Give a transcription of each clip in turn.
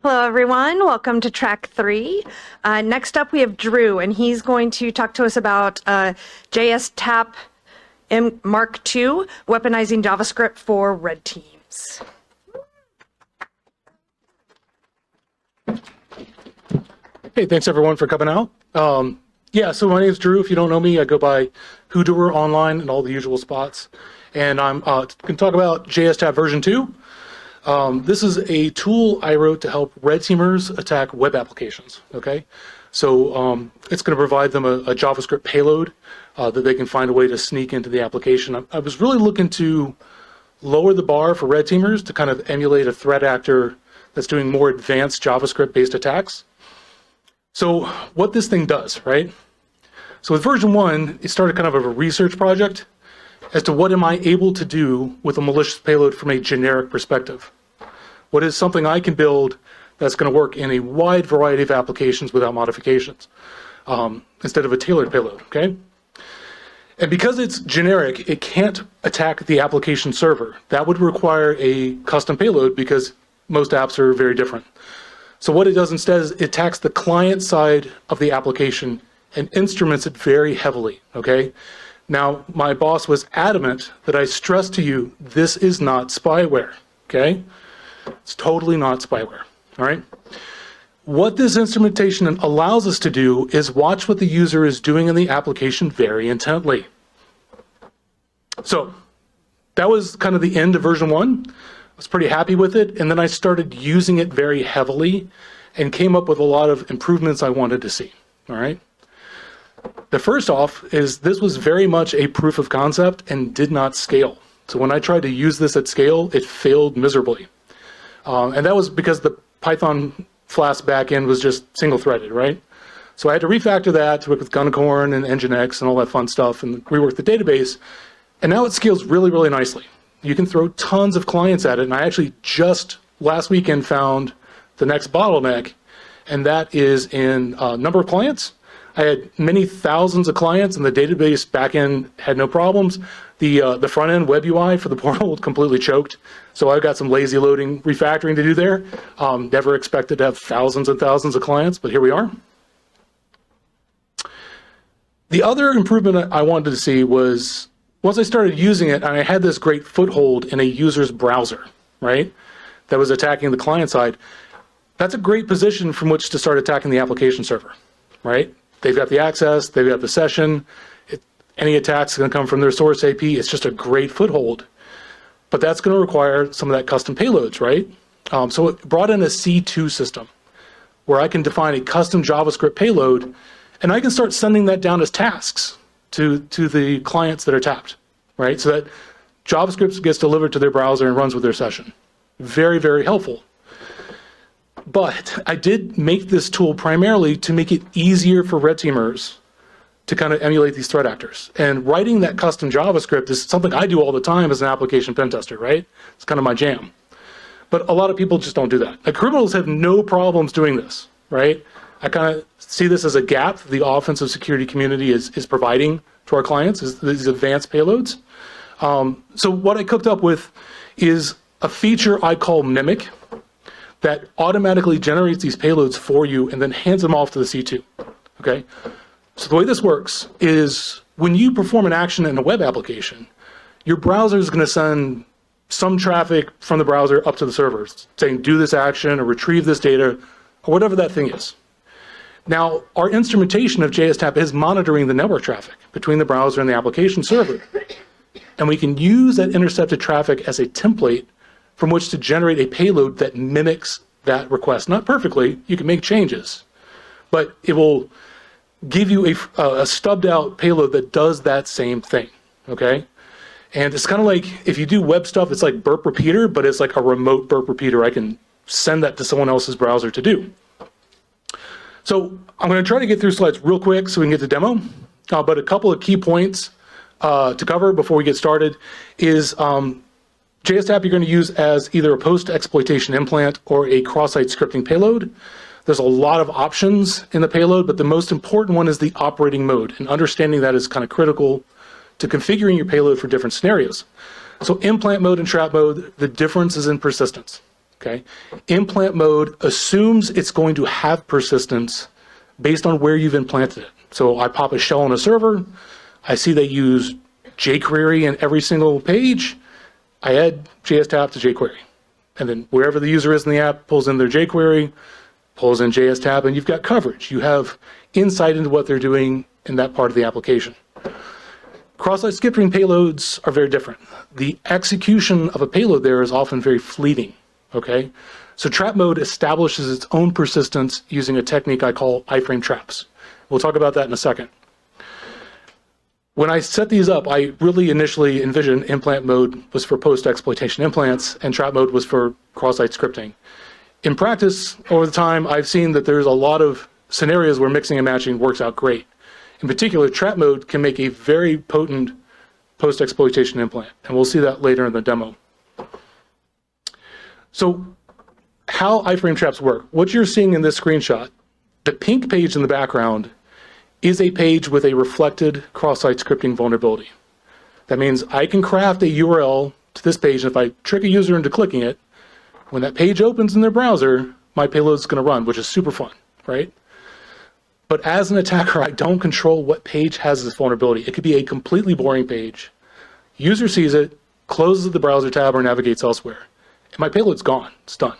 Hello, everyone. Welcome to track 3. Next up, we have Drew, and he's going to talk to us about JS Tap Mark II, weaponizing JavaScript for red teams. Hey, thanks everyone for coming out. So my name is Drew. If you don't know me, I go by Hoodoer online and all the usual spots. And I'm going to talk about JS Tap version 2. This is a tool I wrote to help red teamers attack web applications, okay? So it's going to provide them a JavaScript payload that they can find a way to sneak into the application. I was really looking to lower the bar for red teamers to kind of emulate a threat actor that's doing more advanced JavaScript-based attacks. So what this thing does, right? So with version 1, it started kind of a research project as to what am I able to do with a malicious payload from a generic perspective. What is something I can build that's going to work in a wide variety of applications without modifications, instead of a tailored payload, okay? And because it's generic, it can't attack the application server. That would require a custom payload because most apps are very different. So what it does instead is it attacks the client side of the application and instruments it very heavily, okay? Now, my boss was adamant that I stress to you, this is not spyware, okay? It's totally not spyware, all right? What this instrumentation allows us to do is watch what the user is doing in the application very intently. So that was kind of the end of version 1. I was pretty happy with it, and then I started using it very heavily and came up with a lot of improvements I wanted to see, all right? The first off is this was very much a proof of concept and did not scale. So when I tried to use this at scale, it failed miserably. And that was because the Python Flask backend was just single-threaded, right? So I had to refactor that to work with Gunicorn and Nginx and all that fun stuff and rework the database. And now it scales really, really nicely. You can throw tons of clients at it. And I actually just last weekend found the next bottleneck, and that is in number of clients. I had many thousands of clients, and the database backend had no problems. The front end web UI for the portal completely choked. So I've got some lazy loading refactoring to do there. Never expected to have thousands and thousands of clients, but here we are. The other improvement I wanted to see was once I started using it, and I had this great foothold in a user's browser, right? That was attacking the client side. That's a great position from which to start attacking the application server, right? They've got the access, they've got the session. Any attack's going to come from their source AP. It's just a great foothold. But that's going to require some of that custom payloads, right? So it brought in a C2 system where I can define a custom JavaScript payload, and I can start sending that down as tasks to the clients that are tapped, right? So that JavaScript gets delivered to their browser and runs with their session. Very, very helpful. But I did make this tool primarily to make it easier for red teamers to kind of emulate these threat actors. And writing that custom JavaScript is something I do all the time as an application pen tester, right? It's kind of my jam. But a lot of people just don't do that. Like, criminals have no problems doing this, right? I kind of see this as a gap the offensive security community is providing to our clients, is these advanced payloads. So what I cooked up with is a feature I call Mimic, that automatically generates these payloads for you and then hands them off to the C2, okay? So the way this works is when you perform an action in a web application, your browser is going to send some traffic from the browser up to the server saying do this action or retrieve this data or whatever that thing is. Now, our instrumentation of JS Tap is monitoring the network traffic between the browser and the application server. And we can use that intercepted traffic as a template from which to generate a payload that mimics that request. Not perfectly, you can make changes, but it will give you a stubbed out payload that does that same thing, okay? And it's kind of like, if you do web stuff, it's like burp repeater, but it's like a remote burp repeater. I can send that to someone else's browser to do. So I'm going to try to get through slides real quick so we can get to demo, but a couple of key points to cover before we get started is JS Tap you're going to use as either a post-exploitation implant or a cross-site scripting payload. There's a lot of options in the payload, but the most important one is the operating mode, and understanding that is kind of critical to configuring your payload for different scenarios. So implant mode and trap mode, the difference is in persistence, okay? Implant mode assumes it's going to have persistence based on where you've implanted it. So I pop a shell on a server, I see they use jQuery in every single page, I add JSTap to jQuery. And then wherever the user is in the app, pulls in their jQuery, pulls in JSTap, and you've got coverage. You have insight into what they're doing in that part of the application. Cross-site scripting payloads are very different. The execution of a payload there is often very fleeting, okay? So trap mode establishes its own persistence using a technique I call iframe traps. We'll talk about that in a second. When I set these up, I really initially envisioned implant mode was for post-exploitation implants and trap mode was for cross-site scripting. In practice, over the time, I've seen that there's a lot of scenarios where mixing and matching works out great. In particular, trap mode can make a very potent post-exploitation implant, and we'll see that later in the demo. So how iframe traps work. What you're seeing in this screenshot, the pink page in the background is a page with a reflected cross-site scripting vulnerability. That means I can craft a URL to this page, and if I trick a user into clicking it, when that page opens in their browser, my payload is going to run, which is super fun, right? But as an attacker, I don't control what page has this vulnerability. It could be a completely boring page. User sees it, closes the browser tab, or navigates elsewhere. And my payload's gone. It's done.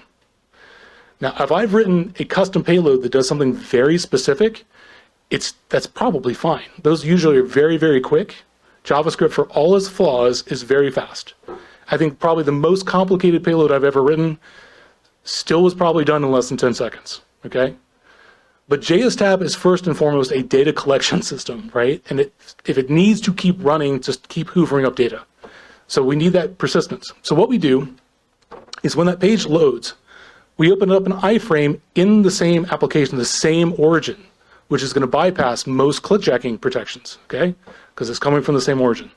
Now, if I've written a custom payload that does something very specific, that's probably fine. Those usually are very, very quick. JavaScript, for all its flaws, is very fast. I think probably the most complicated payload I've ever written still was probably done in less than 10 seconds, okay? But JSTap is first and foremost a data collection system, right? And if it needs to keep running, just keep hoovering up data. So we need that persistence. So what we do is when that page loads, we open up an iframe in the same application, the same origin, which is going to bypass most clickjacking protections, okay? Because it's coming from the same origin.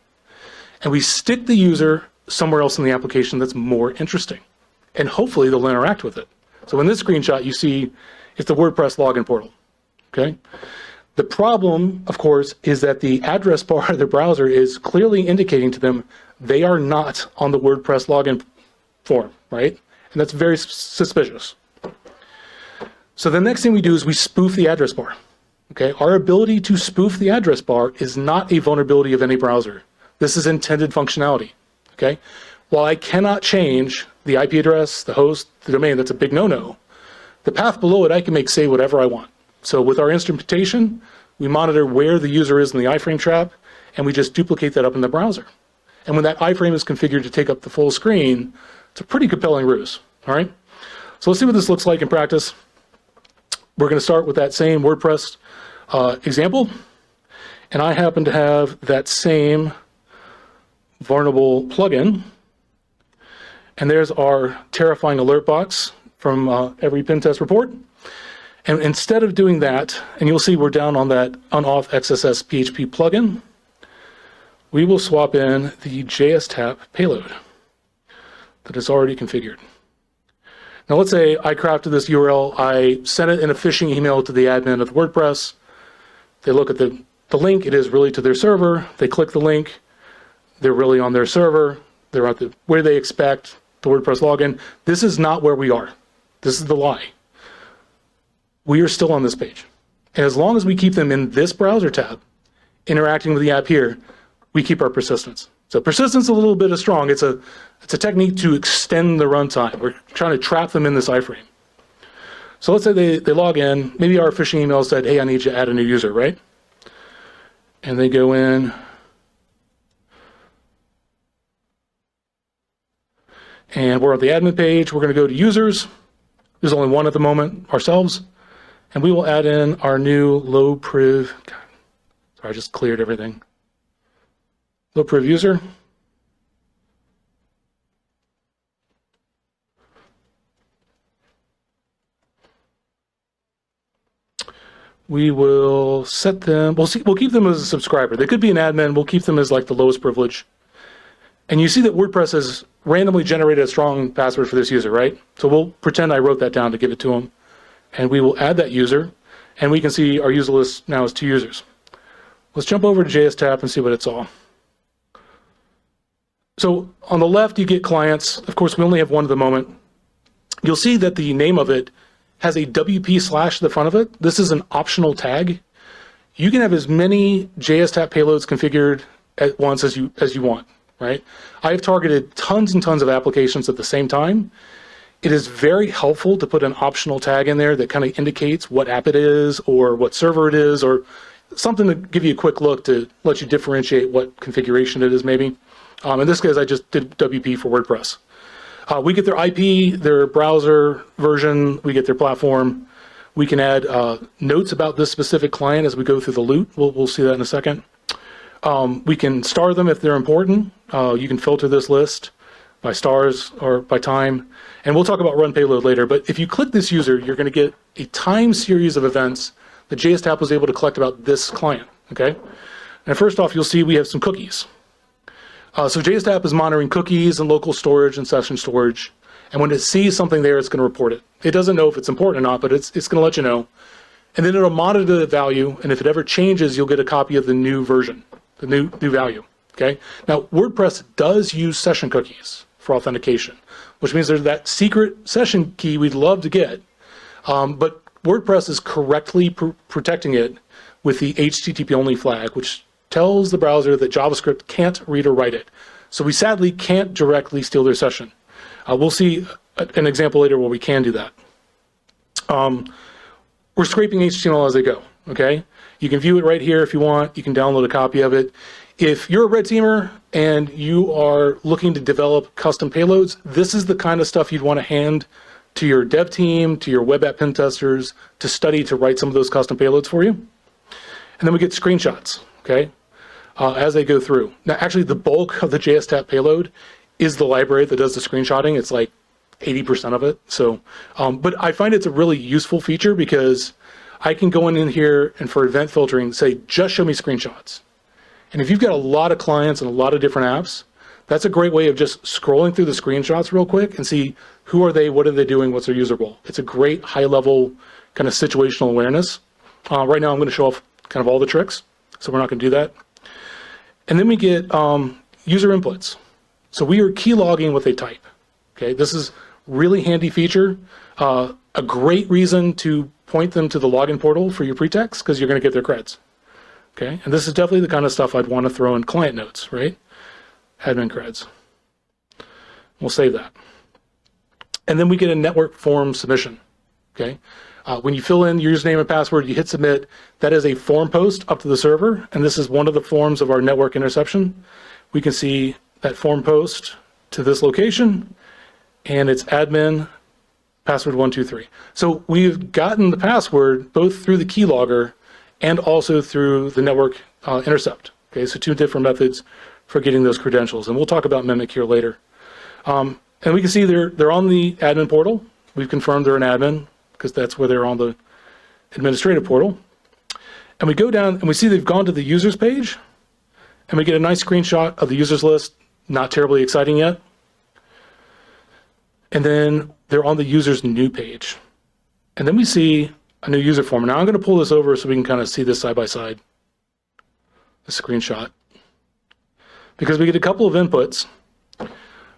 And we stick the user somewhere else in the application that's more interesting. And hopefully they'll interact with it. So in this screenshot, you see it's the WordPress login portal, okay? The problem, of course, is that the address bar of their browser is clearly indicating to them they are not on the WordPress login form, right? And that's very suspicious. So the next thing we do is we spoof the address bar, okay? Our ability to spoof the address bar is not a vulnerability of any browser. This is intended functionality, okay? While I cannot change the IP address, the host, the domain, that's a big no-no. The path below it, I can make say whatever I want. So with our instrumentation, we monitor where the user is in the iframe trap, and we just duplicate that up in the browser. And when that iframe is configured to take up the full screen, it's a pretty compelling ruse, all right? So let's see what this looks like in practice. We're going to start with that same WordPress example, and I happen to have that same vulnerable plugin, and there's our terrifying alert box from every pen test report. And instead of doing that, and you'll see we're down on that on-off XSS PHP plugin, we will swap in the JSTap payload that is already configured. Now let's say I crafted this URL, I sent it in a phishing email to the admin of WordPress. They look at the link, it is really to their server. They click the link, they're really on their server. They're at where they expect the WordPress login. This is not where we are. This is the lie. We are still on this page. And as long as we keep them in this browser tab, interacting with the app here, we keep our persistence. So persistence is a little bit strong. It's a technique to extend the runtime. We're trying to trap them in this iframe. So let's say they log in. Maybe our phishing email said, hey, I need you to add a new user, right? And they go in. And we're at the admin page. We're going to go to users. There's only one at the moment, ourselves. And we will add in our new low priv. God, sorry, I just cleared everything. Low priv user. We will set them, we'll keep them as a subscriber. They could be an admin. We'll keep them as like the lowest privilege. And you see that WordPress has randomly generated a strong password for this user, right? So we'll pretend I wrote that down to give it to them. And we will add that user. And we can see our user list now is 2 users. Let's jump over to JSTap and see what it's all. So on the left, you get clients. Of course, we only have one at the moment. you'll see that the name of it has a WP slash at the front of it. This is an optional tag. You can have as many JSTAP payloads configured at once as you want, right? I have targeted tons and tons of applications at the same time. It is very helpful to put an optional tag in there that kind of indicates what app it is or what server it is or something to give you a quick look to let you differentiate what configuration it is maybe. In this case, I just did WP for WordPress. We get their IP, their browser version, we get their platform. We can add notes about this specific client as we go through the loop. We'll see that in a second. We can star them if they're important. You can filter this list by stars or by time. And we'll talk about run payload later. But if you click this user, you're going to get a time series of events that JSTAP was able to collect about this client. Okay. And first off, you'll see we have some cookies. So JSTAP is monitoring cookies and local storage and session storage. And when it sees something there, it's going to report it. It doesn't know if it's important or not, but it's going to let you know. And then it'll monitor the value. And if it ever changes, you'll get a copy of the new version, the new value. Okay. Now, WordPress does use session cookies for authentication, which means there's that secret session key we'd love to get. But WordPress is correctly protecting it with the HTTP only flag, which tells the browser that JavaScript can't read or write it. So we sadly can't directly steal their session. We'll see an example later where we can do that. We're scraping HTML as they go, okay? You can view it right here if you want. You can download a copy of it. If you're a red teamer and you are looking to develop custom payloads, this is the kind of stuff you'd want to hand to your dev team, to your web app pen testers to study to write some of those custom payloads for you. And then we get screenshots, okay, as they go through. Now, actually, the bulk of the JSTAP payload is the library that does the screenshotting. It's like 80% of it. So, but I find it's a really useful feature because I can go in here and for event filtering, say, just show me screenshots. And if you've got a lot of clients and a lot of different apps, that's a great way of just scrolling through the screenshots real quick and see who are they, what are they doing, what's their user role. It's a great high-level kind of situational awareness. Right now, I'm going to show off kind of all the tricks, so we're not going to do that. And then we get user inputs. So we are key logging what they type. Okay, this is really handy feature. A great reason to point them to the login portal for your pretext because you're going to get their creds. Okay, and this is definitely the kind of stuff I'd want to throw in client notes, right? Admin creds. We'll save that. And then we get a network form submission. Okay, when you fill in your username and password, you hit submit. That is a form post up to the server, and this is one of the forms of our network interception. We can see that form post to this location, and it's admin password 123. So we've gotten the password both through the keylogger and also through the network intercept. Okay, so two different methods for getting those credentials, and we'll talk about Mimic here later. And we can see they're on the admin portal. We've confirmed they're an admin because that's where they're on the administrative portal. And we go down and we see they've gone to the users page, and we get a nice screenshot of the users list. Not terribly exciting yet. And then they're on the user's new page. And then we see a new user form. Now I'm going to pull this over so we can kind of see this side by side, the screenshot. Because we get a couple of inputs.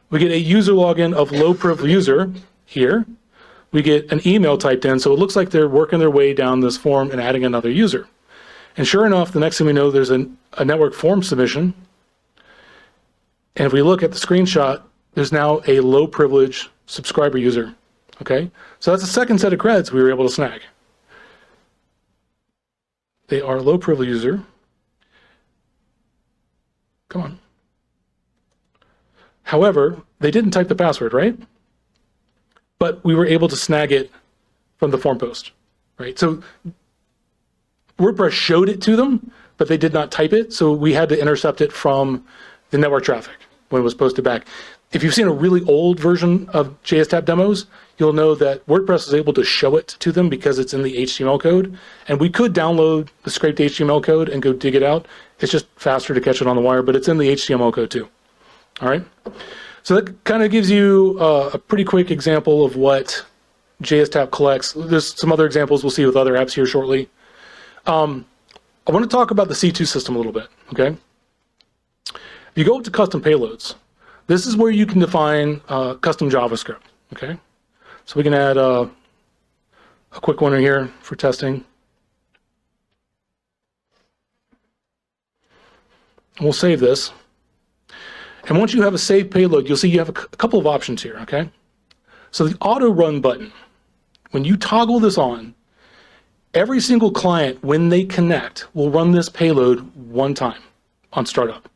We get a user login of low privilege user here. We get an email typed in, so it looks like they're working their way down this form and adding another user. And sure enough, the next thing we know, there's a network form submission. And if we look at the screenshot, there's now a low privilege subscriber user. Okay, so that's the second set of creds we were able to snag. They are a low privilege user. Come on. However, they didn't type the password, right? But we were able to snag it from the form post, right? So WordPress showed it to them, but they did not type it, so we had to intercept it from the network traffic when it was posted back. If you've seen a really old version of JSTAP demos, you'll know that WordPress is able to show it to them because it's in the HTML code, and we could download the scraped HTML code and go dig it out. It's just faster to catch it on the wire, but it's in the HTML code too. All right, so that kind of gives you a pretty quick example of what JSTAP collects. There's some other examples we'll see with other apps here shortly. I want to talk about the C2 system a little bit, okay? If you go up to custom payloads, this is where you can define custom JavaScript, okay? So we can add a quick one in here for testing. And we'll save this. And once you have a saved payload, you'll see you have a couple of options here, okay? So the auto run button, when you toggle this on, every single client, when they connect, will run this payload one time on startup.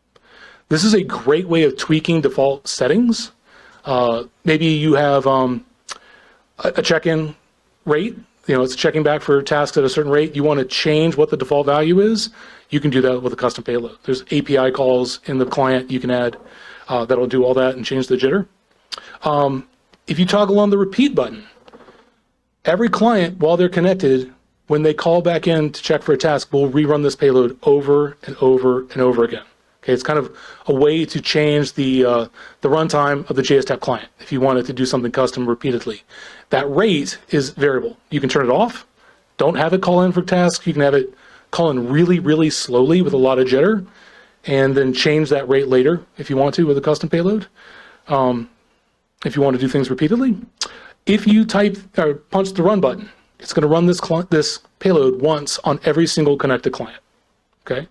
This is a great way of tweaking default settings. Maybe you have a check-in rate, it's checking back for tasks at a certain rate. You want to change what the default value is. You can do that with a custom payload. There's API calls in the client you can add that'll do all that and change the jitter. If you toggle on the repeat button, every client, while they're connected, when they call back in to check for a task, will rerun this payload over and over and over again. Okay, it's kind of a way to change the runtime of the JSTAP client if you wanted to do something custom repeatedly. That rate is variable. You can turn it off. Don't have it call in for tasks. You can have it call in really, really slowly with a lot of jitter, and then change that rate later if you want to with a custom payload. If you want to do things repeatedly. If you type or punch the run button, it's going to run this payload once on every single connected client. Okay.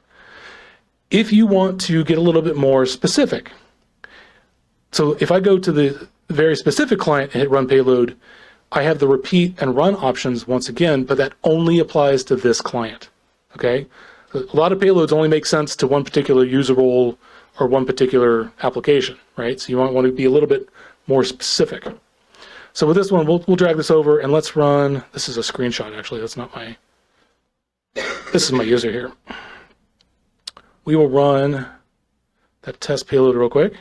If you want to get a little bit more specific, so if I go to the very specific client and hit run payload, I have the repeat and run options once again, but that only applies to this client. Okay. A lot of payloads only make sense to one particular user role or one particular application, right? So you might want to be a little bit more specific. So with this one, we'll drag this over and let's run, this is a screenshot actually, that's not my, this is my user here. We will run that test payload real quick.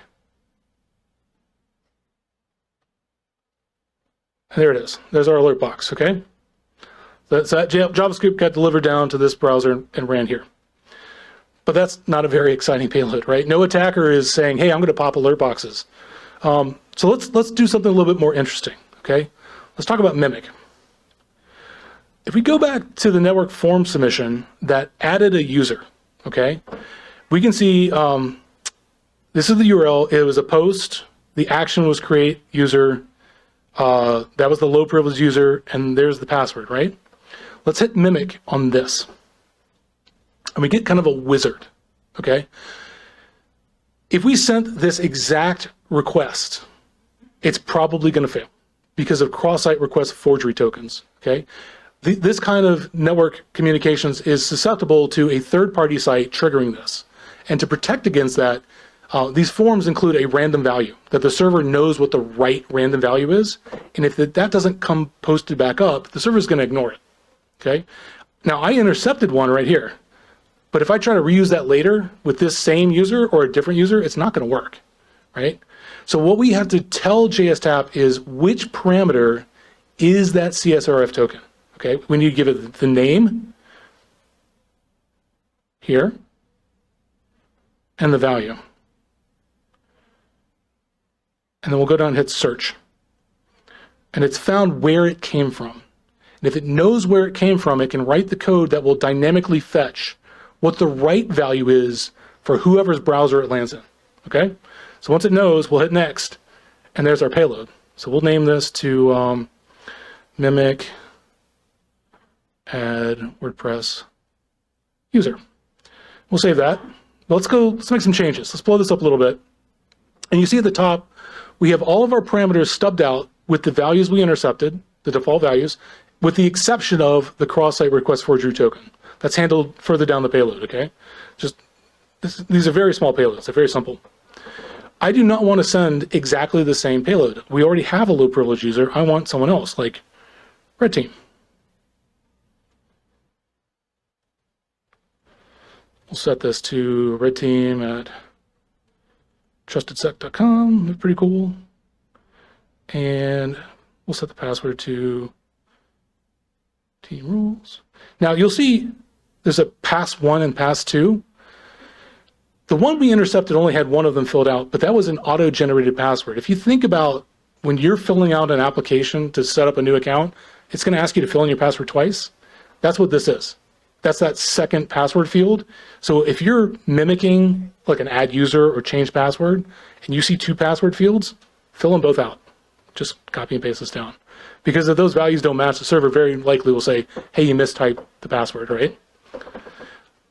And there it is, there's our alert box, okay? So that JavaScript got delivered down to this browser and ran here. But that's not a very exciting payload, right? No attacker is saying, hey, I'm going to pop alert boxes. So let's do something a little bit more interesting, okay? Let's talk about Mimic. If we go back to the network form submission that added a user, okay, we can see this is the URL. It was a post. The action was create user. That was the low privileged user, and there's the password, right? Let's hit Mimic on this. And we get kind of a wizard, okay? If we sent this exact request, it's probably going to fail because of cross-site request forgery tokens, okay? This kind of network communications is susceptible to a third-party site triggering this. And to protect against that, these forms include a random value, that the server knows what the right random value is, and if that doesn't come posted back up, the server is going to ignore it, okay? Now, I intercepted one right here. But if I try to reuse that later with this same user or a different user, it's not going to work, right? So what we have to tell JSTAP is which parameter is that CSRF token, okay? We need to give it the name here and the value. And then we'll go down and hit search. And it's found where it came from. And if it knows where it came from, it can write the code that will dynamically fetch what the right value is for whoever's browser it lands in, okay? So once it knows, we'll hit next, and there's our payload. So we'll name this to Mimic add WordPress user. We'll save that. Let's make some changes. Let's blow this up a little bit. And you see at the top, we have all of our parameters stubbed out with the values we intercepted, the default values, with the exception of the cross-site request forgery token. That's handled further down the payload, okay? These are very small payloads, they're very simple. I do not want to send exactly the same payload. We already have a low privilege user. I want someone else, like Red Team. We'll set this to Red Team at trustedsec.com, that's pretty cool. And we'll set the password to team rules. Now you'll see there's a pass 1 and pass 2. The one we intercepted only had one of them filled out, but that was an auto-generated password. If you think about when you're filling out an application to set up a new account, it's going to ask you to fill in your password twice. That's what this is. That's that second password field. So if you're mimicking like an add user or change password, and you see 2 password fields, fill them both out. Just copy and paste this down. Because if those values don't match, the server very likely will say, hey, you mistyped the password, right?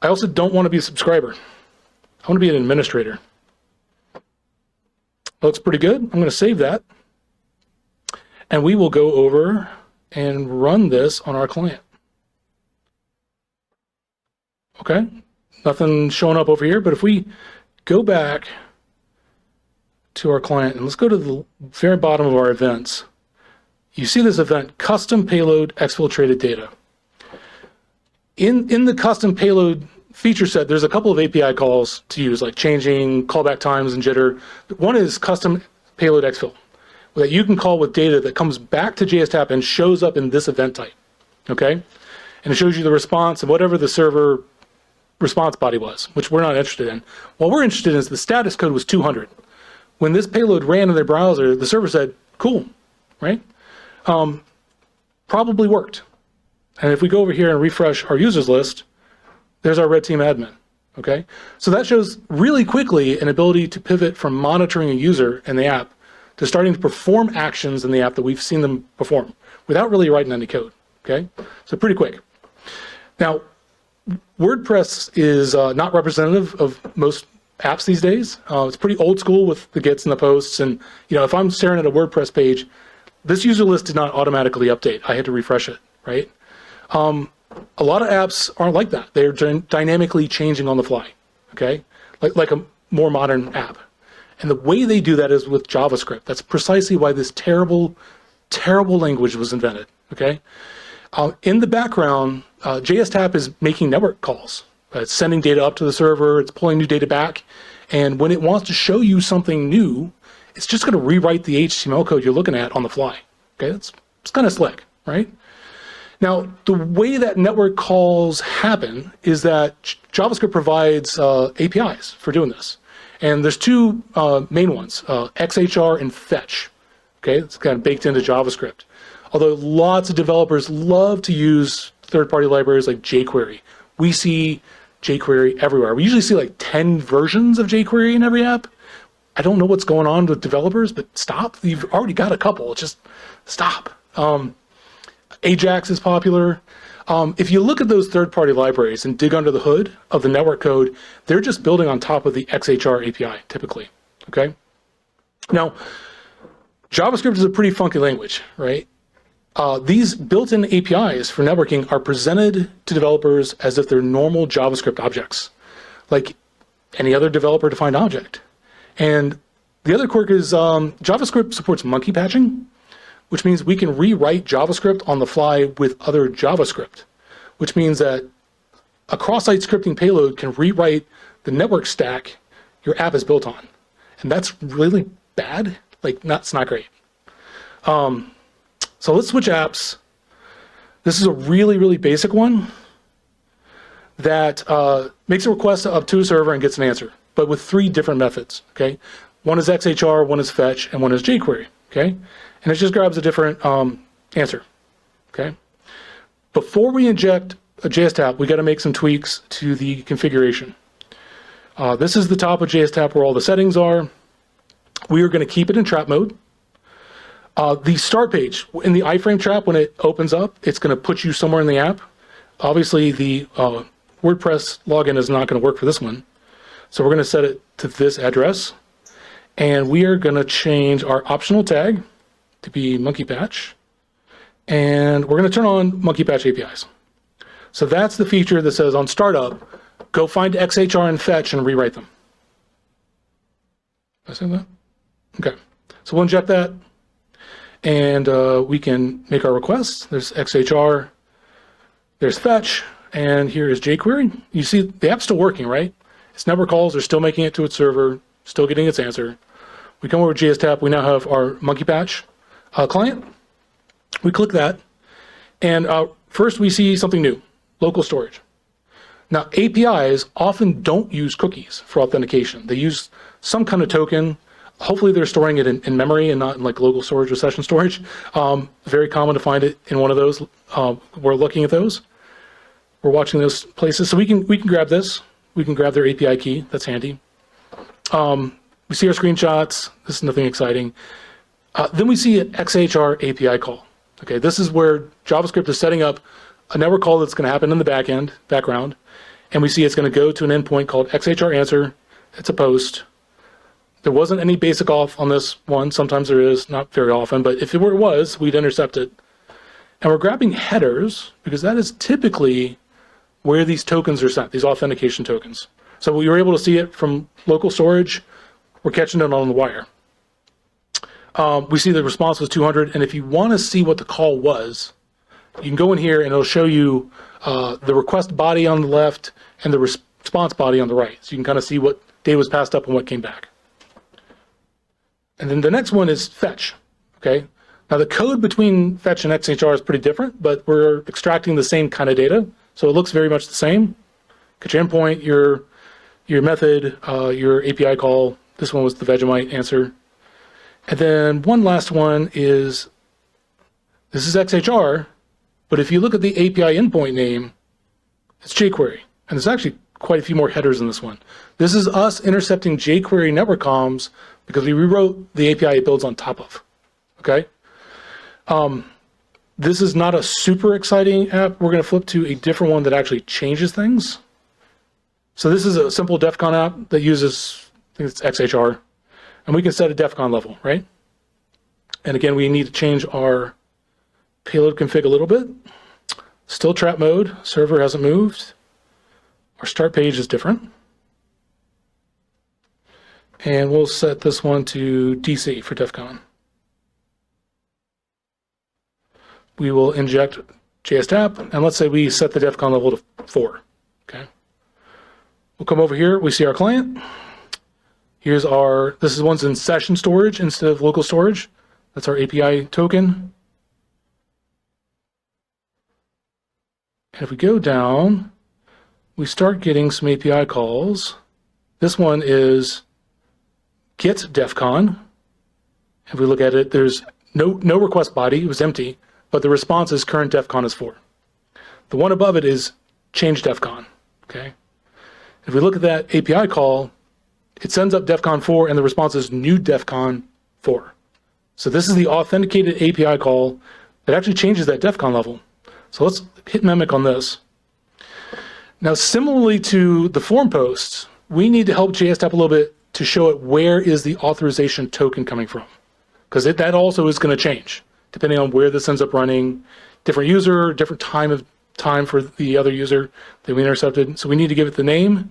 I also don't want to be a subscriber. I want to be an administrator. Looks pretty good. I'm going to save that. And we will go over and run this on our client. Okay, nothing showing up over here, but if we go back to our client and let's go to the very bottom of our events, you see this event, custom payload exfiltrated data. In the custom payload feature set, there's a couple of API calls to use, like changing callback times and jitter. One is custom payload exfil, that you can call with data that comes back to JSTAP and shows up in this event type, okay? And it shows you the response and whatever the server response body was, which we're not interested in. What we're interested in is the status code was 200. When this payload ran in their browser, the server said, cool, right? Probably worked. And if we go over here and refresh our users list, there's our red team admin, okay? So that shows really quickly an ability to pivot from monitoring a user in the app to starting to perform actions in the app that we've seen them perform without really writing any code, okay? So pretty quick. Now, WordPress is not representative of most apps these days. It's pretty old school with the gets and the posts. And if I'm staring at a WordPress page, this user list did not automatically update. I had to refresh it, right? A lot of apps aren't like that. They're dynamically changing on the fly, okay? Like a more modern app. And the way they do that is with JavaScript. That's precisely why this terrible, terrible language was invented, okay? In the background, JSTAP is making network calls. It's sending data up to the server, it's pulling new data back, and when it wants to show you something new, it's just going to rewrite the HTML code you're looking at on the fly. Okay, it's kind of slick, right? Now, the way that network calls happen is that JavaScript provides APIs for doing this. And there's two main ones, XHR and fetch. Okay, it's kind of baked into JavaScript. Although lots of developers love to use third-party libraries like jQuery. We see jQuery everywhere. We usually see like 10 versions of jQuery in every app. I don't know what's going on with developers, but stop. You've already got a couple. Just stop. Ajax is popular. If you look at those third-party libraries and dig under the hood of the network code, they're just building on top of the XHR API, typically. Okay. Now, JavaScript is a pretty funky language, right? These built-in APIs for networking are presented to developers as if they're normal JavaScript objects, like any other developer-defined object. And the other quirk is JavaScript supports monkey patching, which means we can rewrite JavaScript on the fly with other JavaScript, which means that a cross-site scripting payload can rewrite the network stack your app is built on. And that's really bad. It's not great. So let's switch apps. This is a really, really basic one that makes a request up to a server and gets an answer, but with 3 different methods, okay? One is XHR, one is fetch, and one is jQuery, okay? And it just grabs a different answer, okay? Before we inject a JSTAP, we got to make some tweaks to the configuration. This is the top of JSTAP where all the settings are. We are going to keep it in trap mode. The start page, in the iframe trap, when it opens up, it's going to put you somewhere in the app. Obviously, the WordPress login is not going to work for this one. So we're going to set it to this address. And we are going to change our optional tag to be monkey patch. And we're going to turn on monkey patch APIs. So that's the feature that says on startup, go find XHR and fetch and rewrite them. Did I say that? Okay. So we'll inject that. And we can make our requests. There's XHR, there's fetch, and here is jQuery. You see the app's still working, right? Its network calls are still making it to its server, still getting its answer. We come over to JSTAP, we now have our monkey patch client. We click that, and first we see something new, local storage. Now APIs often don't use cookies for authentication. They use some kind of token. Hopefully they're storing it in memory and not in like local storage or session storage. Very common to find it in one of those. We're looking at those. We're watching those places. So we can grab this. We can grab their API key. That's handy. We see our screenshots. This is nothing exciting. Then we see an XHR API call. Okay, this is where JavaScript is setting up a network call that's going to happen in the background, and we see it's going to go to an endpoint called XHR answer. It's a post. There wasn't any basic auth on this one. Sometimes there is, not very often, but if it was, we'd intercept it. And we're grabbing headers because that is typically where these tokens are sent, these authentication tokens. So we were able to see it from local storage. We're catching it on the wire. We see the response was 200, and if you want to see what the call was, you can go in here and it'll show you the request body on the left and the response body on the right. So you can kind of see what data was passed up and what came back. And then the next one is fetch, okay? Now the code between fetch and XHR is pretty different, but we're extracting the same kind of data, so it looks very much the same. Get your endpoint, your method, your API call. This one was the Vegemite answer. And then one last one is, this is XHR, but if you look at the API endpoint name, it's jQuery. And there's actually quite a few more headers in this one. This is us intercepting jQuery network comms because we rewrote the API it builds on top of, okay? This is not a super exciting app. We're going to flip to a different one that actually changes things. So this is a simple DEFCON app that uses, I think it's XHR, and we can set a DEFCON level, right? And again, we need to change our payload config a little bit. Still trap mode, server hasn't moved. Our start page is different. And we'll set this one to DC for DEFCON. We will inject JSTAP, and let's say we set the DEFCON level to 4, okay? We'll come over here, we see our client. Here's our, this is one's in session storage instead of local storage. That's our API token. And if we go down, we start getting some API calls. This one is get DEFCON. If we look at it, there's no request body, it was empty, but the response is current DEFCON is 4. The one above it is change DEFCON, okay? If we look at that API call, it sends up DEFCON 4 and the response is new DEFCON 4. So this is the authenticated API call that actually changes that DEFCON level. So let's hit mimic on this. Now, similarly to the form posts, we need to help JSTAP a little bit to show it where is the authorization token coming from. Because that also is going to change depending on where this ends up running, different user, different time for the other user that we intercepted. So we need to give it the name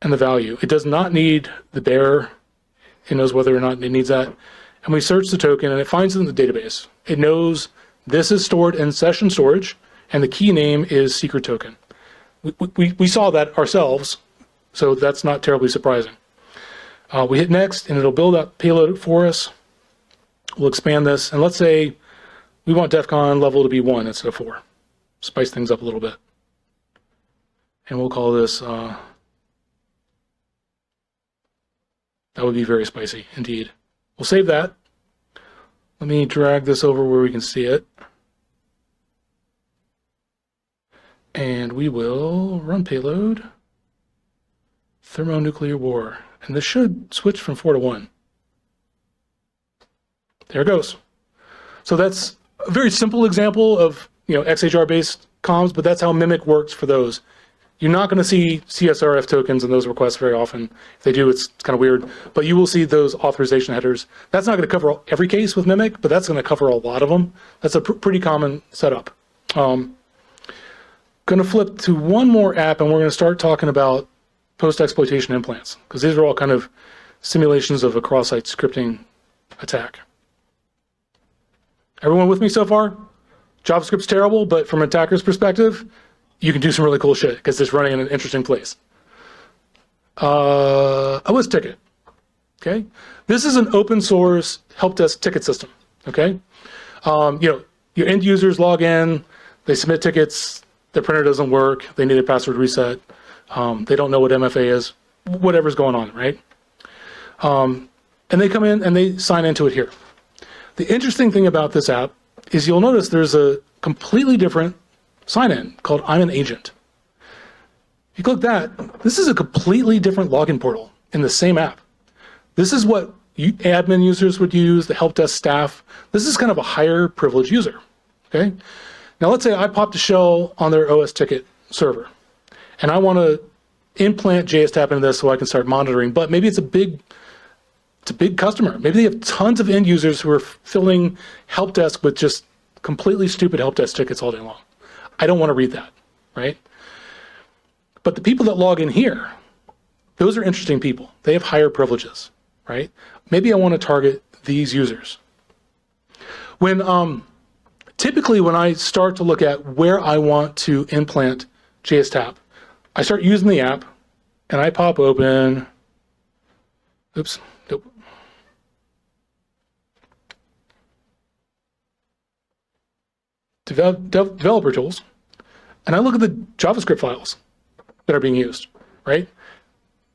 and the value. It does not need the bearer. It knows whether or not it needs that. And we search the token and it finds it in the database. It knows this is stored in session storage and the key name is secret token. We saw that ourselves, so that's not terribly surprising. We hit next and it'll build up payload for us. We'll expand this and let's say we want DEFCON level to be 1 instead of 4. Spice things up a little bit. And we'll call this, that would be very spicy indeed. We'll save that. Let me drag this over where we can see it. And we will run payload, thermonuclear war. And this should switch from 4 to 1. There it goes. So that's a very simple example of XHR-based comms, but that's how Mimic works for those. You're not going to see CSRF tokens in those requests very often. If they do, it's kind of weird. But you will see those authorization headers. That's not going to cover every case with Mimic, but that's going to cover a lot of them. That's a pretty common setup. Going to flip to one more app, and we're going to start talking about post-exploitation implants, because these are all kind of simulations of a cross-site scripting attack. Everyone with me so far? JavaScript's terrible, but from an attacker's perspective, you can do some really cool shit because it's running in an interesting place. osTicket, okay? This is an open source help desk ticket system, okay? Your end users log in, they submit tickets, their printer doesn't work, they need a password reset, they don't know what MFA is, whatever's going on, right? And they come in and they sign into it here. The interesting thing about this app is you'll notice there's a completely different sign-in called I'm an agent. If you click that, this is a completely different login portal in the same app. This is what admin users would use, the help desk staff. This is kind of a higher privilege user, okay? Now let's say I popped a shell on their osTicket server, and I want to implant JSTAP into this so I can start monitoring, but maybe it's a big customer. Maybe they have tons of end users who are filling help desk with just completely stupid help desk tickets all day long. I don't want to read that, right? But the people that log in here, those are interesting people. They have higher privileges, right? Maybe I want to target these users. Typically when I start to look at where I want to implant JSTAP, I start using the app and I pop open, oops, nope. Developer tools, and I look at the JavaScript files that are being used, right?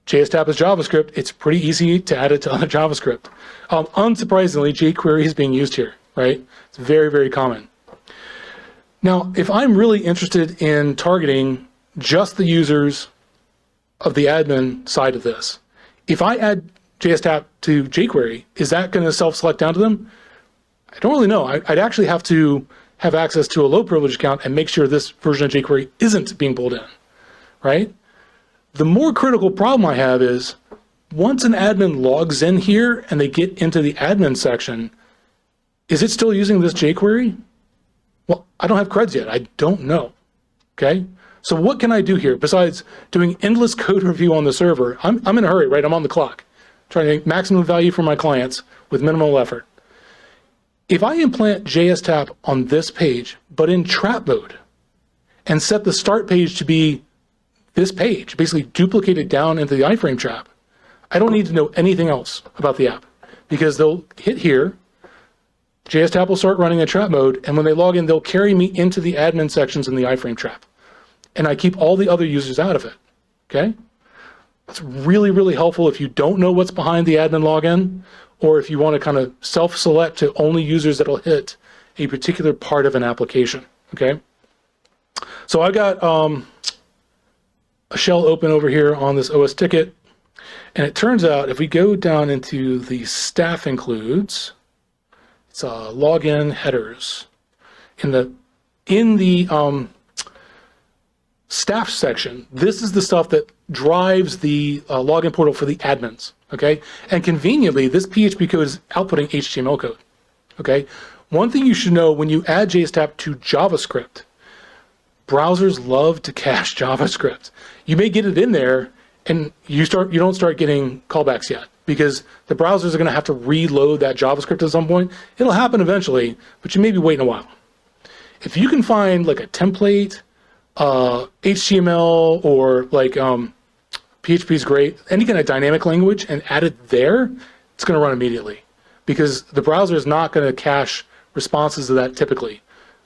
JSTAP is JavaScript. It's pretty easy to add it to other JavaScript. Unsurprisingly, jQuery is being used here, right? It's very, very common. Now, if I'm really interested in targeting just the users of the admin side of this, if I add JSTAP to jQuery, is that going to self-select down to them? I don't really know. I'd actually have to have access to a low privilege account and make sure this version of jQuery isn't being pulled in, right? The more critical problem I have is once an admin logs in here and they get into the admin section, is it still using this jQuery? Well, I don't have creds yet. I don't know, okay? So what can I do here besides doing endless code review on the server? I'm in a hurry, right? I'm on the clock, trying to make maximum value for my clients with minimal effort. If I implant JSTAP on this page, but in trap mode, and set the start page to be this page, basically duplicate it down into the iframe trap, I don't need to know anything else about the app because they'll hit here, JSTAP will start running in trap mode, and when they log in, they'll carry me into the admin sections in the iframe trap. And I keep all the other users out of it, okay? It's really, really helpful if you don't know what's behind the admin login, or if you want to kind of self-select to only users that'll hit a particular part of an application, okay? So I've got a shell open over here on this osTicket, and it turns out if we go down into the staff includes, it's login headers. In the staff section, this is the stuff that drives the login portal for the admins, okay? And conveniently, this PHP code is outputting HTML code, okay? One thing you should know when you add JSTAP to JavaScript, browsers love to cache JavaScript. You may get it in there and you don't start getting callbacks yet because the browsers are going to have to reload that JavaScript at some point. It'll happen eventually, but you may be waiting a while. If you can find like a template, HTML, or like PHP is great, any kind of dynamic language, and add it there, it's going to run immediately because the browser is not going to cache responses to that typically.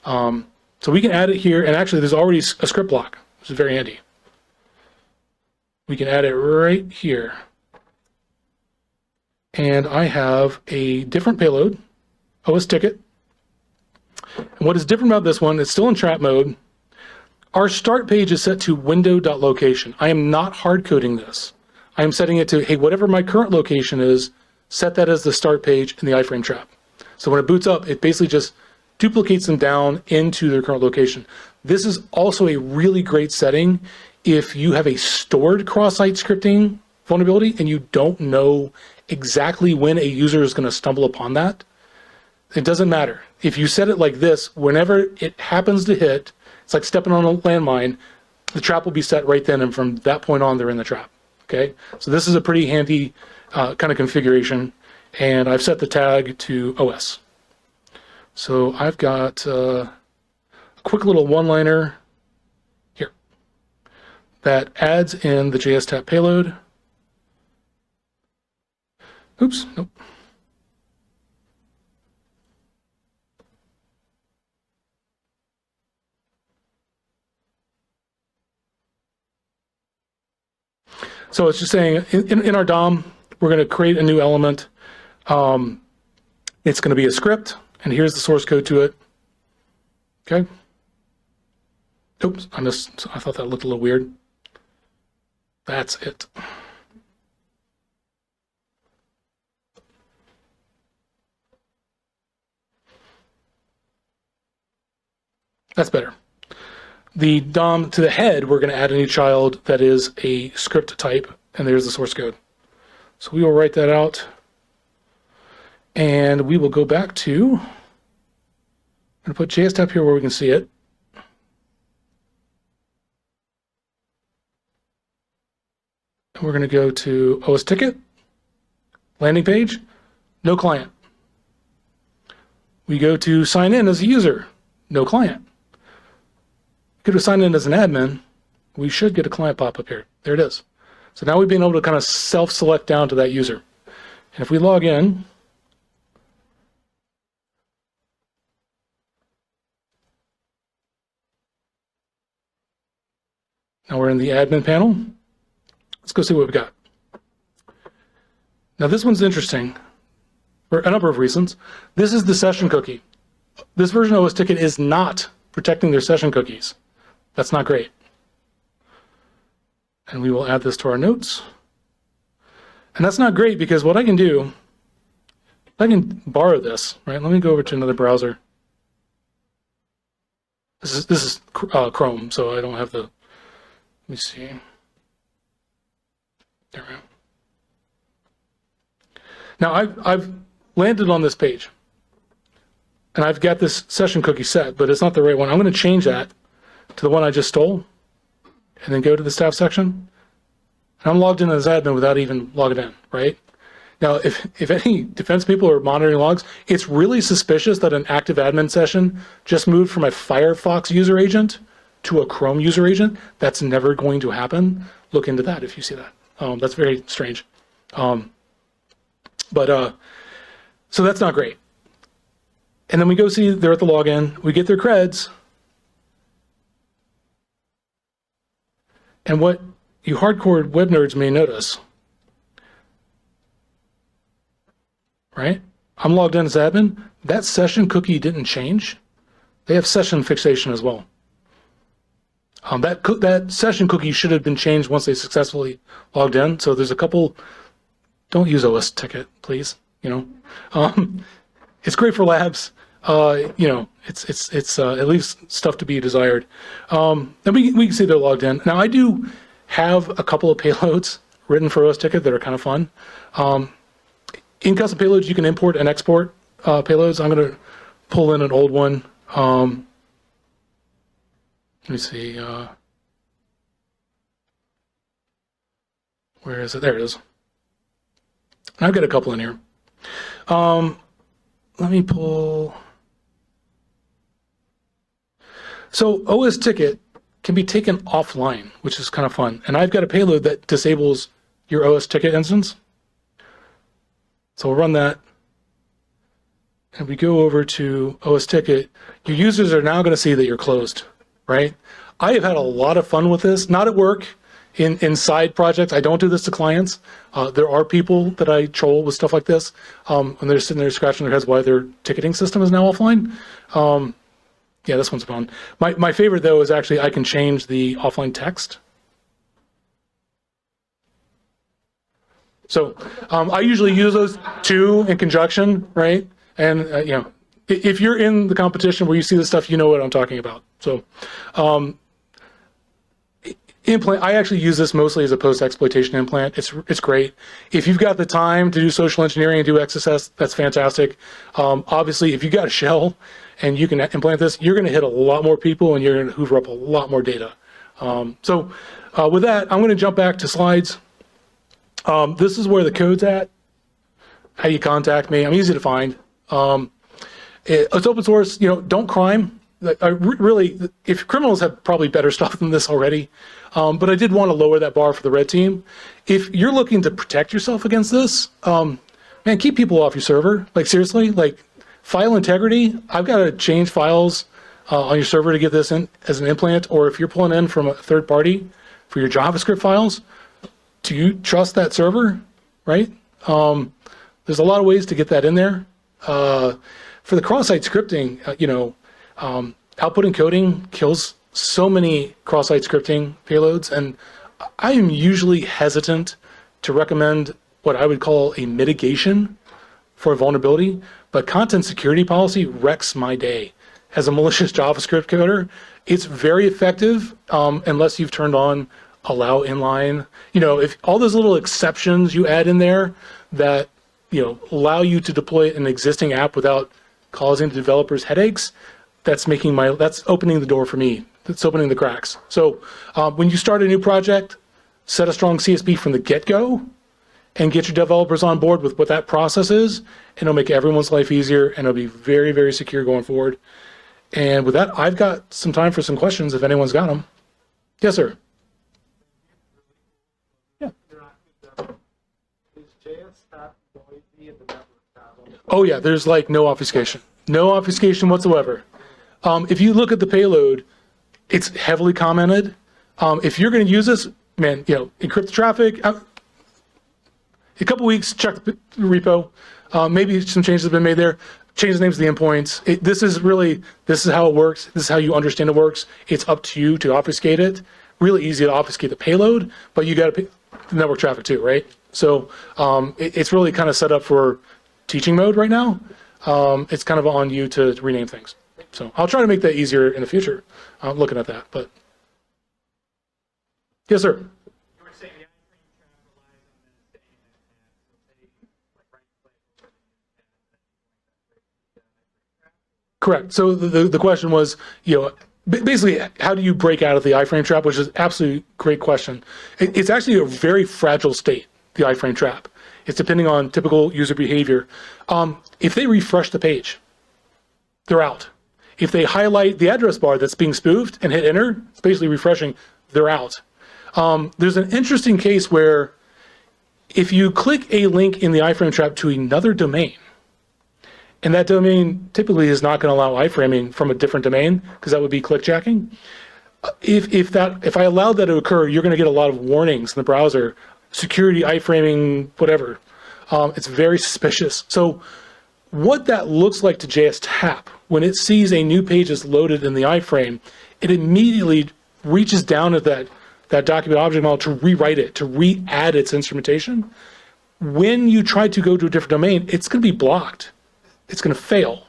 So we can add it here, and actually there's already a script block, which is very handy. We can add it right here. And I have a different payload, osTicket. And what is different about this one, it's still in trap mode. Our start page is set to window.location. I am not hard coding this. I am setting it to, hey, whatever my current location is, set that as the start page in the iframe trap. So when it boots up, it basically just duplicates them down into their current location. This is also a really great setting if you have a stored cross-site scripting vulnerability and you don't know exactly when a user is going to stumble upon that. It doesn't matter. If you set it like this, whenever it happens to hit, it's like stepping on a landmine, the trap will be set right then, and from that point on, they're in the trap, okay? So this is a pretty handy kind of configuration, and I've set the tag to OS. So I've got a quick little one-liner here that adds in the JSTAP payload. Oops, nope. So it's just saying in our DOM, we're going to create a new element. It's going to be a script, and here's the source code to it. Okay. Oops, I thought that looked a little weird. That's it. That's better. The DOM to the head, we're going to add a new child that is a script type, and there's the source code. So we will write that out, and we will go back to, I'm going to put JSTep here where we can see it. And we're going to go to osTicket, landing page, no client. We go to sign in as a user, no client. Go to sign in as an admin, we should get a client pop up here. There it is. So now we've been able to kind of self-select down to that user. And if we log in, now we're in the admin panel. Let's go see what we got. Now this one's interesting for a number of reasons. This is the session cookie. This version of osTicket is not protecting their session cookies. That's not great. And we will add this to our notes. And that's not great because what I can do, I can borrow this, right? Let me go over to another browser. This is Chrome, so I don't have the, let me see. There we go. Now I've landed on this page. And I've got this session cookie set, but it's not the right one. I'm going to change that to the one I just stole, and then go to the staff section. And I'm logged in as admin without even logging in, right? Now, if any defense people are monitoring logs, it's really suspicious that an active admin session just moved from a Firefox user agent to a Chrome user agent. That's never going to happen. Look into that if you see that. That's very strange. So that's not great. And then we go see they're at the login, we get their creds. And what you hardcore web nerds may notice, right? I'm logged in as admin. That session cookie didn't change. They have session fixation as well. That session cookie should have been changed once they successfully logged in. So there's a couple, don't use osTicket, please. You know, it's great for labs. You know, it's it leaves stuff to be desired. And we can see they're logged in. Now I do have a couple of payloads written for osTicket that are kind of fun. In custom payloads, you can import and export payloads. I'm going to pull in an old one. Let me see. Where is it? There it is. I've got a couple in here. Let me pull. So osTicket can be taken offline, which is kind of fun. And I've got a payload that disables your osTicket instance. So we'll run that. And we go over to osTicket. Your users are now going to see that you're closed, right? I have had a lot of fun with this, not at work, in side projects. I don't do this to clients. There are people that I troll with stuff like this, when they're sitting there scratching their heads why their ticketing system is now offline. Yeah, this one's fun. My favorite, though, is actually I can change the offline text. So I usually use those two in conjunction, right? And, you know, if you're in the competition where you see this stuff, you know what I'm talking about. So Implant, I actually use this mostly as a post-exploitation implant. It's great. If you've got the time to do social engineering and do XSS, that's fantastic. Obviously, if you've got a shell and you can implant this, you're going to hit a lot more people and you're going to hoover up a lot more data. So with that, I'm going to jump back to slides. This is where the code's at, how you contact me. I'm easy to find. It's open source. You know, don't crime. Really, if criminals have probably better stuff than this already, but I did want to lower that bar for the red team. If you're looking to protect yourself against this, man, keep people off your server. Like seriously, like file integrity. I've got to change files on your server to get this in as an implant, or if you're pulling in from a third party for your JavaScript files, do you trust that server, right? There's a lot of ways to get that in there. For the cross-site scripting, you know, output encoding kills so many cross-site scripting payloads, and I am usually hesitant to recommend what I would call a mitigation for a vulnerability, but content security policy wrecks my day. as a malicious JavaScript coder. It's very effective unless you've turned on allow inline. If all those little exceptions you add in there that allow you to deploy an existing app without causing the developers headaches, that's opening the door for me. That's opening the cracks. So when you start a new project, set a strong CSP from the get-go and get your developers on board with what that process is, and it'll make everyone's life easier, and it'll be very, very secure going forward. And with that, I've got some time for some questions if anyone's got them. Yes, sir. Yeah. Oh yeah, there's like no obfuscation. No obfuscation whatsoever. If you look at the payload, it's heavily commented. If you're going to use this, man, encrypt the traffic. A couple weeks, check the repo. Maybe some changes have been made there. Change the names of the endpoints. This is how it works. This is how you understand it works. It's up to you to obfuscate it. Really easy to obfuscate the payload, but you got to the network traffic too, right? So it's really kind of set up for teaching mode right now. It's kind of on you to rename things. So I'll try to make that easier in the future. Looking at that, but yes, sir. Correct. So the question was, basically, how do you break out of the iframe trap, which is absolutely great question. It's actually a very fragile state, the iframe trap. It's depending on typical user behavior. If they refresh the page, they're out. If they highlight the address bar that's being spoofed and hit enter, it's basically refreshing, they're out. There's an interesting case where if you click a link in the iframe trap to another domain, and that domain typically is not going to allow iframing from a different domain, because that would be clickjacking. If I allowed that to occur, you're going to get a lot of warnings in the browser, security, iframing, whatever. It's very suspicious. So what that looks like to JS-TAP, when it sees a new page is loaded in the iframe, it immediately reaches down at that document object model to rewrite it, to re-add its instrumentation. When you try to go to a different domain, it's going to be blocked. It's going to fail.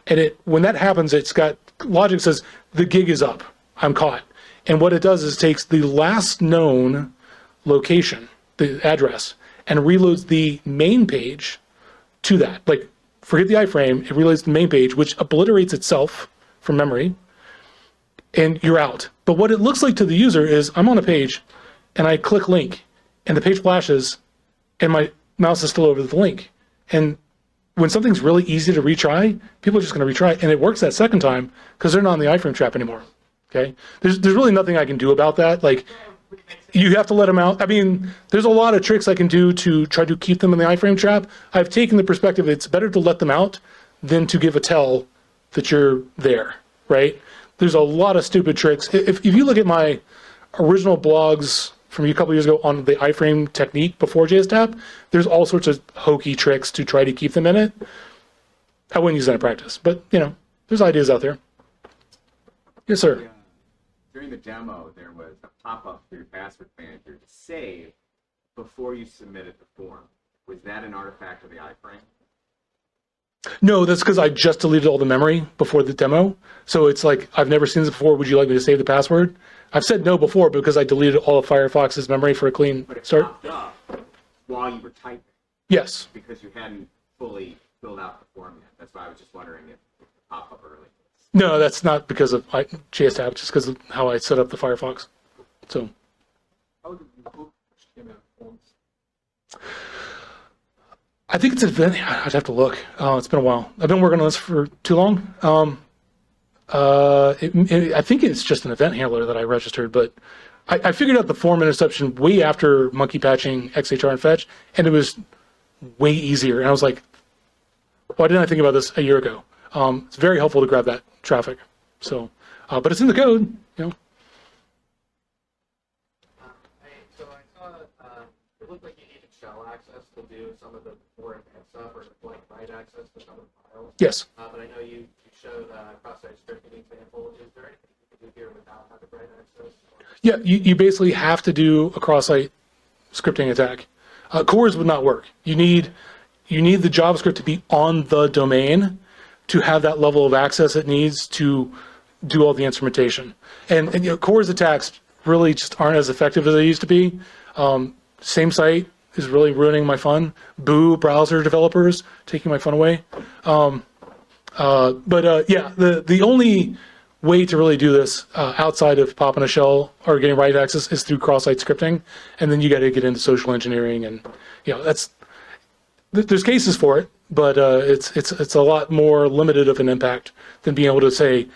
And when that happens, it's got logic says, the gig is up, I'm caught. And what it does is it takes the last known location, the address, and reloads the main page to that. Like, forget the iframe, it reloads the main page, which obliterates itself from memory, and you're out. But what it looks like to the user is, I'm on a page, and I click link, and the page flashes, and my mouse is still over the link. And when something's really easy to retry, people are just going to retry it, and it works that second time because they're not in the iframe trap anymore. Okay, there's really nothing I can do about that. Like, you have to let them out. I mean, there's a lot of tricks I can do to try to keep them in the iframe trap. I've taken the perspective it's better to let them out than to give a tell that you're there, right? There's a lot of stupid tricks. If you look at my original blogs from a couple years ago on the iframe technique before JS-TAP, there's all sorts of hokey tricks to try to keep them in it. I wouldn't use that in practice, but there's ideas out there. Yes, sir. During the demo, there was a pop-up through password manager to save before you submitted the form. Was that an artifact of the iframe? No, that's because I just deleted all the memory before the demo. So it's like, I've never seen this before. Would you like me to save the password? I've said no before because I deleted all of Firefox's memory for a clean But it start. popped up while you were typing. Yes. Because you hadn't fully filled out the form yet. That's why I was just wondering if it would pop up early. No, that's not because of JS-TAP, just because of how I set up the Firefox. So. How did you book HTML forms? I think it's an event. I'd have to look. It's been a while. I've been working on this for too long. I think it's just an event handler that I registered, but I figured out the form interception way after monkey patching XHR and fetch, and it was way easier. And I was like, why didn't I think about this a year ago? It's very helpful to grab that traffic. So, but it's in the code, So I saw it looked like you needed shell access to do some of the more advanced stuff, or like write access to some of the files. Yes. But I know you showed cross-site scripting example. Is there anything you can do here without having write access? Yeah, you basically have to do a cross-site scripting attack. Cores would not work. You need the JavaScript to be on the domain to have that level of access it needs to do all the instrumentation. And Core's attacks really just aren't as effective as they used to be. Same site is really ruining my fun. Boo, browser developers, taking my fun away. Yeah, the only way to really do this outside of popping a shell or getting write access is through cross-site scripting, and then you got to get into social engineering, and there's cases for it, but it's a lot more limited of an impact than being able to say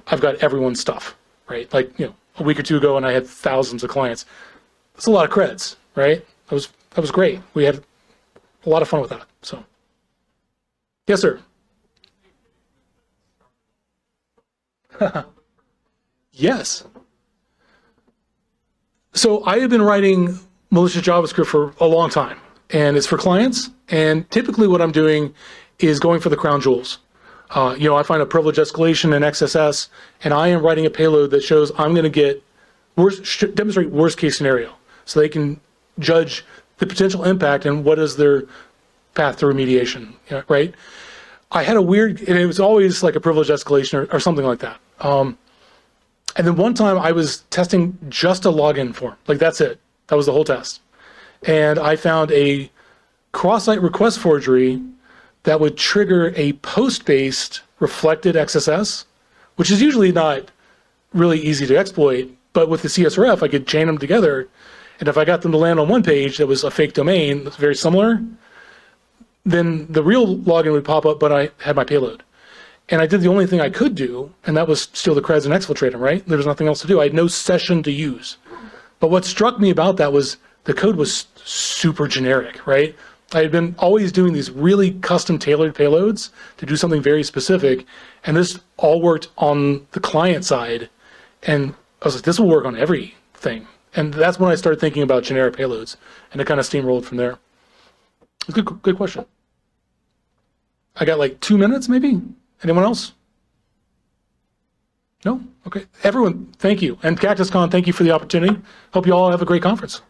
I've got everyone's stuff, right? Like a week or two ago, and I had thousands of clients. That's a lot of creds, right? That was great. We had a lot of fun with that. So, yes, sir. Yes. So I have been writing malicious JavaScript for a long time, and it's for clients. And typically what I'm doing is going for the crown jewels. I find a privilege escalation in XSS, and I am writing a payload that shows I'm going to demonstrate worst case scenario, so they can judge the potential impact and what is their path to remediation, right? I had and it was always like a privilege escalation or something like that. And then one time I was testing just a login form, like that's it. That was the whole test. And I found a cross-site request forgery that would trigger a post-based reflected XSS, which is usually not really easy to exploit, but with the CSRF, I could chain them together. And if I got them to land on one page that was a fake domain that's very similar, then the real login would pop up, but I had my payload. And I did the only thing I could do, and that was steal the creds and exfiltrate them, right? There was nothing else to do. I had no session to use. But what struck me about that was the code was super generic, right? I had been always doing these really custom tailored payloads to do something very specific, and this all worked on the client side. And I was like, this will work on everything. And that's when I started thinking about generic payloads, and it kind of steamrolled from there. Good question. I got like 2 minutes, maybe? Anyone else? No? Okay. Everyone, thank you. And CactusCon, thank you for the opportunity. Hope you all have a great conference.